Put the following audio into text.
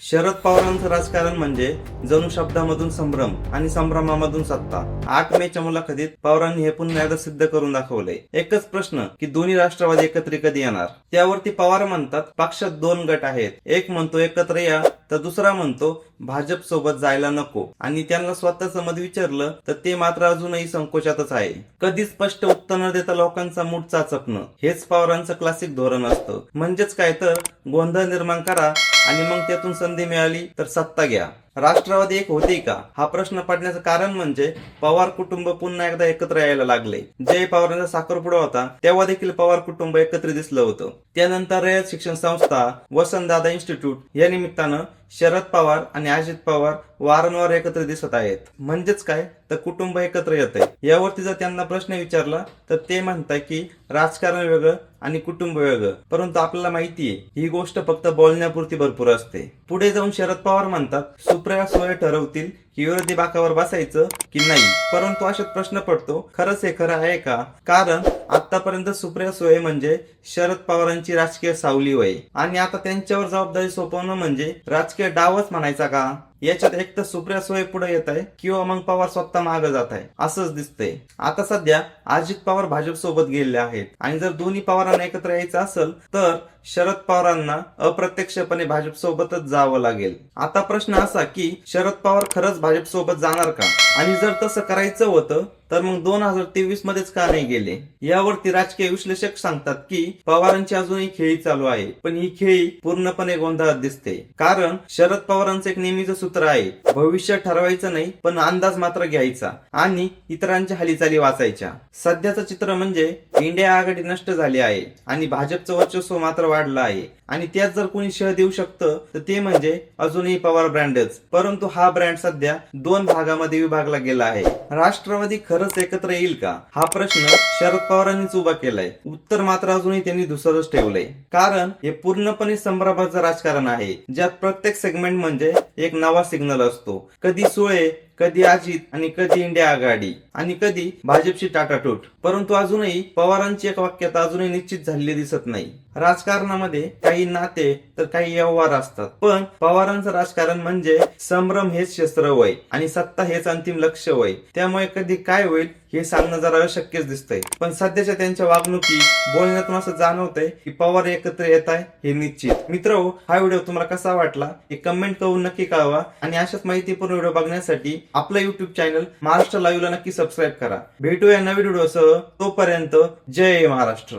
शरद पवारांचं राजकारण म्हणजे जणू शब्दामधून संभ्रम आणि संभ्रमामधून सत्ता. 8 मेच्या मुलाखतीत पवारांनी हे पुन्हा एकदा सिद्ध करून दाखवलंय. एकच प्रश्न की दोन्ही राष्ट्रवादी एकत्र कधी येणार. त्यावरती पवार म्हणतात पक्षात 2 गट आहेत. एक म्हणतो एकत्र या तर दुसरा म्हणतो भाजप सोबत जायला नको. आणि त्यांना स्वतःचं मत विचारलं तर ते मात्र अजूनही संकोचातच आहे. कधी स्पष्ट उत्तर न देता लोकांचा मूड चाचपणं हेच पवारांचं क्लासिक धोरण असतं. म्हणजेच काय तर गोंधळ निर्माण करा आणि मग त्यातून संधी मिळाली तर सत्ता घ्या. राष्ट्रवादी एक होते का हा प्रश्न पडण्याचं कारण म्हणजे पवार कुटुंब पुन्हा एकदा एकत्र यायला लागले. जय पवारांचा साखरपुडा होता तेव्हा देखील पवार कुटुंब एकत्र दिसलं होतं. त्यानंतर रयत शिक्षण संस्था, वसंतदादा इन्स्टिट्यूट या निमित्तानं शरद पवार आणि अजित पवार वारंवार एकत्र दिसत आहेत. म्हणजेच काय तर कुटुंब एकत्र येत आहे. यावरती जर त्यांना प्रश्न विचारला तर ते म्हणतात की राजकारण वेगळं आणि कुटुंब वेगळं. परंतु आपल्याला माहितीये ही गोष्ट फक्त बोलण्यापुरती भरपूर असते. पुढे जाऊन शरद पवार म्हणतात सुप्रिया सुळे ठरवतील की विरोधी बाकावर बसायचं की नाही. परंतु अशात प्रश्न पडतो खरंच हे खरं आहे का. कारण आतापर्यंत सुप्रिया सुळे म्हणजे शरद पवारांची राजकीय सावली होय आणि आता त्यांच्यावर जबाबदारी सोपवणं म्हणजे राजकीय डावच म्हणायचा का. याच्यात एक तर सुप्रिया सुळे पुढे येत आहे किंवा मग पवार स्वतः मागे जात आहे असंच दिसतंय. आता सध्या अजित पवार भाजप सोबत गेलेले आहेत आणि जर दोन्ही पवारांना एकत्र यायचं असेल तर शरद पवारांना अप्रत्यक्षपणे भाजप सोबतच जावं लागेल. आता प्रश्न असा की शरद पवार खरंच भाजप सोबत जाणार का आणि जर तसं करायचं होतं तर मग 2023 मध्येच का नाही गेले. यावरती राजकीय विश्लेषक सांगतात की पवारांची अजूनही खेळी चालू आहे पण ही खेळी पूर्णपणे गोंधळात दिसते. कारण शरद पवारांचं एक नेहमीचं सूत्र आहे भविष्य ठरवायचं नाही पण अंदाज मात्र घ्यायचा आणि इतरांच्या हालीचाली वाचायच्या. सध्याचं चित्र म्हणजे इंडिया आघाडी नष्ट झाली आहे आणि भाजपचं वर्चस्व मात्र वाढलं आहे आणि त्यात जर कोणी शह देऊ शकतं तर ते म्हणजे अजूनही पवार ब्रँडच. परंतु हा ब्रँड सध्या 2 भागामध्ये विभागला गेला आहे. राष्ट्रवादी खरंच एकत्र येईल का हा प्रश्न शरद पवारांनीच उभा केलाय. उत्तर मात्र अजूनही त्यांनी दुसरंच ठेवलंय. कारण हे पूर्णपणे संभ्रमाचं राजकारण आहे ज्यात प्रत्येक सेगमेंट म्हणजे एक नवा सिग्नल असतो. कधी सुळे, कधी अजित आणि कधी इंडिया आघाडी आणि कधी भाजपची टाटाटूट. परंतु अजूनही पवारांची एक वाक्यता अजूनही निश्चित झालेली दिसत नाही. राजकारणामध्ये काही नाते तर काही व्यवहार असतात पण पवारांचं राजकारण म्हणजे संभ्रम हेच शस्त्र वय आणि सत्ता हेच अंतिम लक्ष वय. त्यामुळे कधी काय होईल हे सांगणं जरा अशक्यच दिसतंय. पण सध्याच्या त्यांच्या वागणुकी बोलण्यातून असं जाणवतंय की पवार एकत्र येत आहे हे निश्चित. मित्रहो हा व्हिडिओ तुम्हाला कसा वाटला हे कमेंट करून नक्की कळवा आणि अशाच माहितीपूर्ण व्हिडिओ बघण्यासाठी आपलं युट्यूब चॅनल महाराष्ट्र लाईव्हला नक्की सबस्क्राईब करा. भेटूया नवीन व्हिडिओसह. तोपर्यंत जय महाराष्ट्र.